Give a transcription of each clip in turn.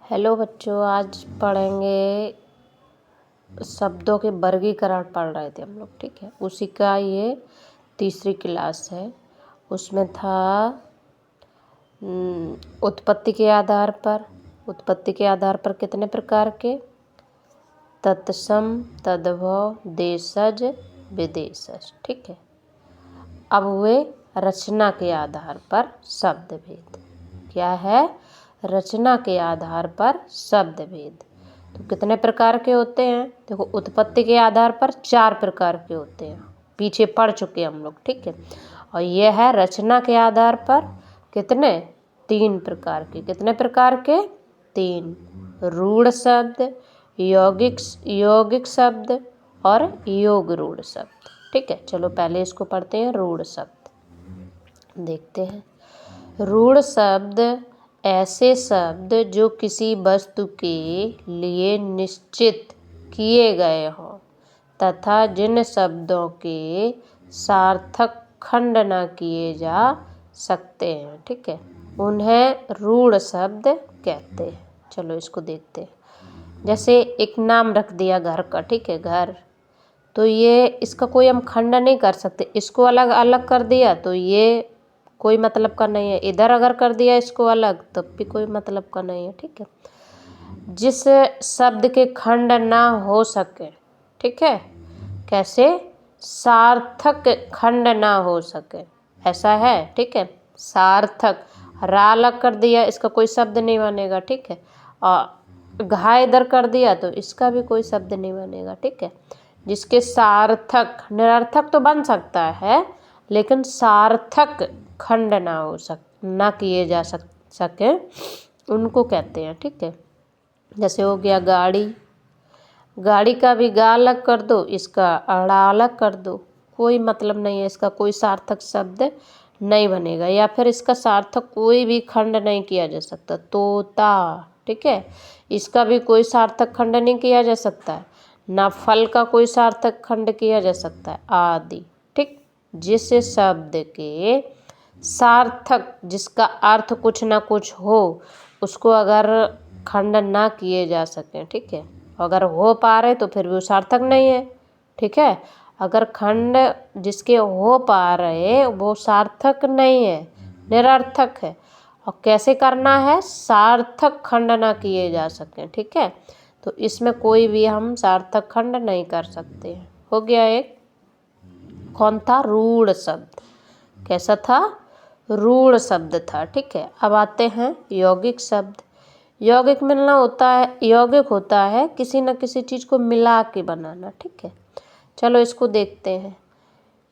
Hello बच्चों, आज पढ़ेंगे शब्दों के वर्गीकरण पढ़ रहे थे हम लोग। ठीक है, उसी का ये तीसरी क्लास है। उसमें था उत्पत्ति के आधार पर कितने प्रकार के, तत्सम, तद्भव, देशज, विदेशज। ठीक है, अब हुए रचना के आधार पर शब्द भेद। क्या है? रचना के आधार पर शब्द भेद। तो कितने प्रकार के होते हैं? देखो, उत्पत्ति के आधार पर 4 प्रकार के होते हैं, पीछे पढ़ चुके हम लोग। ठीक है, और यह है रचना के आधार पर कितने? 3 प्रकार के। कितने प्रकार के? 3। रूढ़ शब्द, यौगिक शब्द और योग रूढ़ शब्द। ठीक है, चलो पहले इसको पढ़ते हैं। रूढ़ शब्द देखते हैं। रूढ़ शब्द ऐसे शब्द जो किसी वस्तु के लिए निश्चित किए गए हों तथा जिन शब्दों के सार्थक खंड न किए जा सकते हैं। ठीक है, उन्हें रूढ़ शब्द कहते हैं। चलो इसको देखते हैं। जैसे एक नाम रख दिया घर का। ठीक है, घर, तो ये इसका कोई हम खंड नहीं कर सकते। इसको अलग अलग कर दिया तो ये कोई मतलब का नहीं है। इधर अगर कर दिया इसको अलग तब भी कोई मतलब का नहीं है। ठीक है, जिस शब्द के खंड ना हो सके। ठीक है, कैसे? सार्थक खंड ना हो सके, ऐसा है। ठीक है, सार्थक, रा अलग कर दिया इसका कोई शब्द नहीं बनेगा। ठीक है, और घा इधर कर दिया तो इसका भी कोई शब्द नहीं बनेगा। ठीक है, जिसके सार्थक, निरर्थक तो बन सकता है लेकिन सार्थक खंड ना किए जा सके, उनको कहते हैं। ठीक है, जैसे हो गया गाड़ी। गाड़ी का भी गा अलग कर दो, इसका अड़ा अलग कर दो, कोई मतलब नहीं है, इसका कोई सार्थक शब्द नहीं बनेगा। या फिर इसका सार्थक कोई भी खंड नहीं किया जा सकता। तोता, ठीक है, इसका भी कोई सार्थक खंड नहीं किया जा सकता है। ना फल का कोई सार्थक खंड किया जा सकता है, आदि। ठीक, जिस शब्द के सार्थक, जिसका अर्थ कुछ ना कुछ हो, उसको अगर खंड ना किए जा सके। ठीक है, अगर हो पा रहे तो फिर भी वो सार्थक नहीं है। ठीक है, अगर खंड जिसके हो पा रहे वो सार्थक नहीं है, निरर्थक है। और कैसे करना है? सार्थक खंड ना किए जा सके। ठीक है, तो इसमें कोई भी हम सार्थक खंड नहीं कर सकते हैं। हो गया एक। कौन था? रूढ़ शब्द। कैसा था? रूढ़ शब्द था। ठीक है, अब आते हैं यौगिक शब्द। यौगिक मिलना होता है, यौगिक होता है किसी न किसी चीज़ को मिला के बनाना। ठीक है, चलो इसको देखते हैं।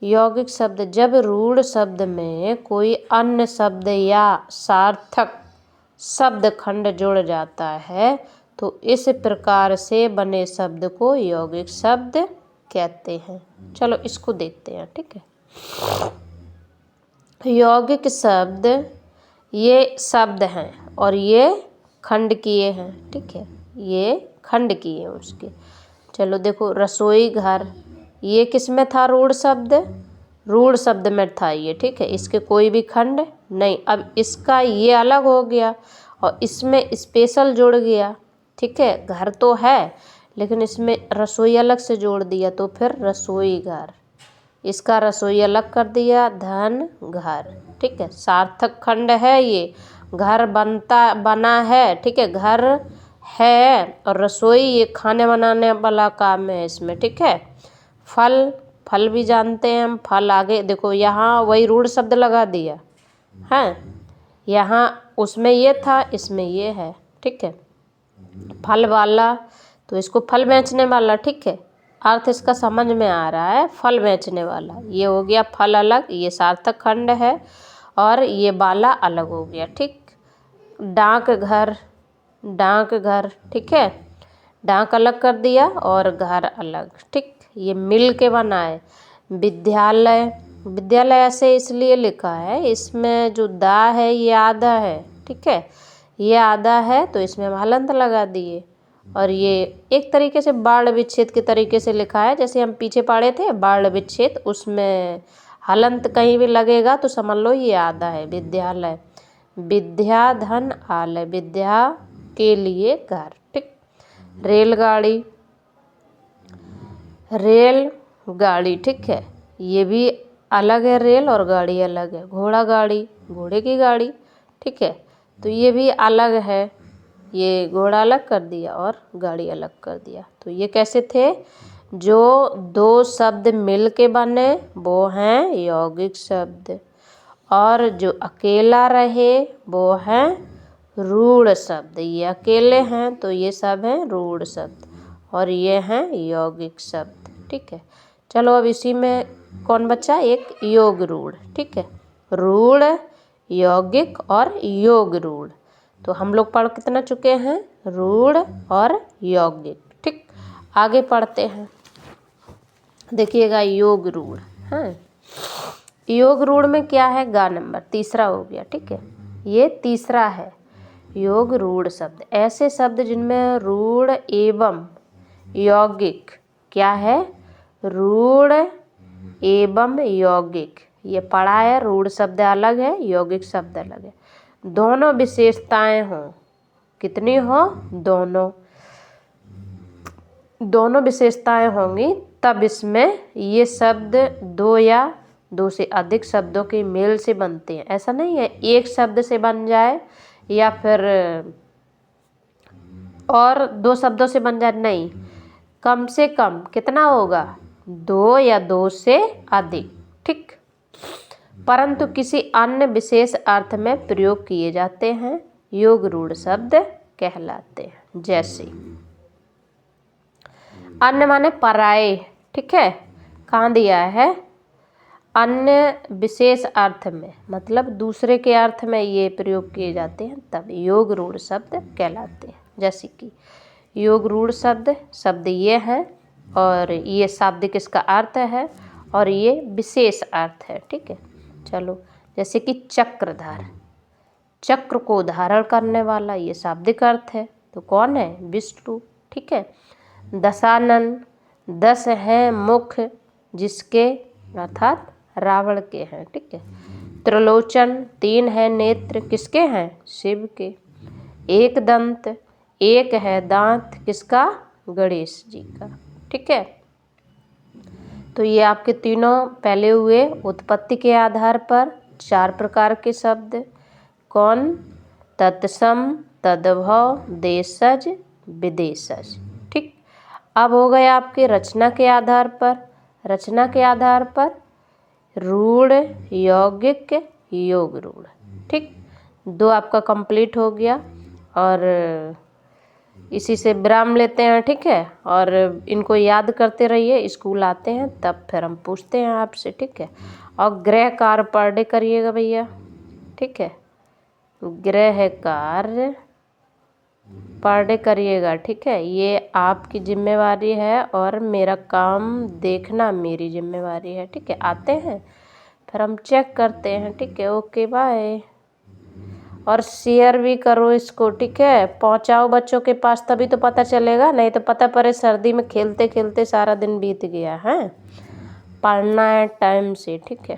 यौगिक शब्द, जब रूढ़ शब्द में कोई अन्य शब्द या सार्थक शब्द खंड जुड़ जाता है तो इस प्रकार से बने शब्द को यौगिक शब्द कहते हैं। चलो इसको देखते हैं। ठीक है, यौगिक शब्द ये शब्द हैं और ये खंड किए हैं। ठीक है, ये खंड किए हैं उसके। चलो देखो, रसोई घर, ये किस में था? रूढ़ शब्द, रूढ़ शब्द में था ये। ठीक है, इसके कोई भी खंड नहीं। अब इसका ये अलग हो गया और इसमें स्पेशल जुड़ गया। ठीक है, घर तो है लेकिन इसमें रसोई अलग से जोड़ दिया तो फिर रसोई घर। इसका रसोई अलग कर दिया, धन घर। ठीक है, सार्थक खंड है ये। घर बना है। ठीक है, घर है और रसोई ये खाने बनाने वाला काम है इसमें। ठीक है, फल भी जानते हैं हम। फल आगे देखो, यहाँ वही रूढ़ शब्द लगा दिया है। यहाँ उसमें ये था, इसमें ये है। ठीक है, फल वाला तो इसको फल बेचने वाला। ठीक है, अर्थ इसका समझ में आ रहा है, फल बेचने वाला। ये हो गया फल अलग, ये सार्थक खंड है, और ये वाला अलग हो गया। ठीक, डाक घर। ठीक है, डाक अलग कर दिया और घर अलग। ठीक, ये मिल के बना है। विद्यालय ऐसे इसलिए लिखा है, इसमें जो दा है ये आधा है। ठीक है, ये आधा है तो इसमें हम हलंत लगा दिए। और ये एक तरीके से बाढ़ विच्छेद के तरीके से लिखा है, जैसे हम पीछे पढ़े थे बाढ़ विच्छेद, उसमें हलंत कहीं भी लगेगा तो समझ लो ये आधा है। विद्यालय, विद्या धन आलय, विद्या के लिए घर, ठीक। रेलगाड़ी, रेल गाड़ी, ठीक है, ये भी अलग है, रेल और गाड़ी अलग है। घोड़ा गाड़ी, घोड़े की गाड़ी, ठीक है, तो ये भी अलग है, ये घोड़ा अलग कर दिया और गाड़ी अलग कर दिया। तो ये कैसे थे? जो दो शब्द मिल के बने वो हैं यौगिक शब्द, और जो अकेला रहे वो हैं रूढ़ शब्द। ये अकेले हैं तो ये सब हैं रूढ़ शब्द, और ये हैं यौगिक शब्द, ठीक है। चलो अब इसी में कौन बचा? एक योग रूढ़, ठीक है। रूढ़, यौगिक और योग रूढ़। तो हम लोग पढ़ कितना चुके हैं? रूढ़ और यौगिक, ठीक। आगे पढ़ते हैं, देखिएगा योग रूढ़। हाँ, योग रूढ़ में क्या है? गा नंबर तीसरा हो गया, ठीक है, ये तीसरा है। योग रूढ़ शब्द, ऐसे शब्द जिनमें रूढ़ एवं यौगिक क्या है? रूढ़ एवं यौगिक, ये पढ़ा है। रूढ़ शब्द अलग है, यौगिक शब्द अलग है। दोनों विशेषताएं हों, कितनी हो? दोनों विशेषताएं होंगी तब इसमें ये शब्द दो या दो से अधिक शब्दों के मेल से बनते हैं। ऐसा नहीं है एक शब्द से बन जाए या फिर और दो शब्दों से बन जाए, नहीं, कम से कम कितना होगा? दो या दो से अधिक, ठीक। परंतु किसी अन्य विशेष अर्थ में प्रयोग किए जाते हैं, योग रूढ़ शब्द कहलाते हैं। जैसे अन्य माने पराये, ठीक है, कहाँ दिया है? अन्य विशेष अर्थ में, मतलब दूसरे के अर्थ में ये प्रयोग किए जाते हैं तब योग रूढ़ शब्द कहलाते हैं। जैसे कि योग रूढ़ शब्द ये है, और ये शाब्दिक इसका अर्थ है, और ये विशेष अर्थ है, ठीक है। चलो, जैसे कि चक्रधार, चक्र को धारण करने वाला, ये शाब्दिक अर्थ है, तो कौन है? विष्णु, ठीक है। दशानन, 10 हैं मुख जिसके, अर्थात रावण के हैं, ठीक है। त्रिलोचन, 3 हैं नेत्र, किसके हैं? शिव के। एक दंत, 1 है दांत, किसका? गणेश जी का, ठीक है। तो ये आपके तीनों पहले हुए उत्पत्ति के आधार पर 4 प्रकार के शब्द। कौन? तत्सम, तद्भव, देशज, विदेशज, ठीक। अब हो गए आपके रचना के आधार पर। रचना के आधार पर रूढ़, यौगिक, योग रूढ़, ठीक। 2 आपका कंप्लीट हो गया, और इसी से विराम लेते हैं, ठीक है। और इनको याद करते रहिए, स्कूल आते हैं तब फिर हम पूछते हैं आपसे, ठीक है। और गृह कार्य पर डे करिएगा भैया, ठीक है, गृह कार्य पर डे करिएगा, ठीक है। ये आपकी जिम्मेवारी है और मेरा काम देखना मेरी जिम्मेवारी है, ठीक है। आते हैं फिर हम चेक करते हैं, ठीक है। Okay, bye. और शेयर भी करो इसको, ठीक है, पहुंचाओ बच्चों के पास, तभी तो पता चलेगा, नहीं तो पता पड़े सर्दी में खेलते खेलते सारा दिन बीत गया है। पढ़ना है टाइम से, ठीक है।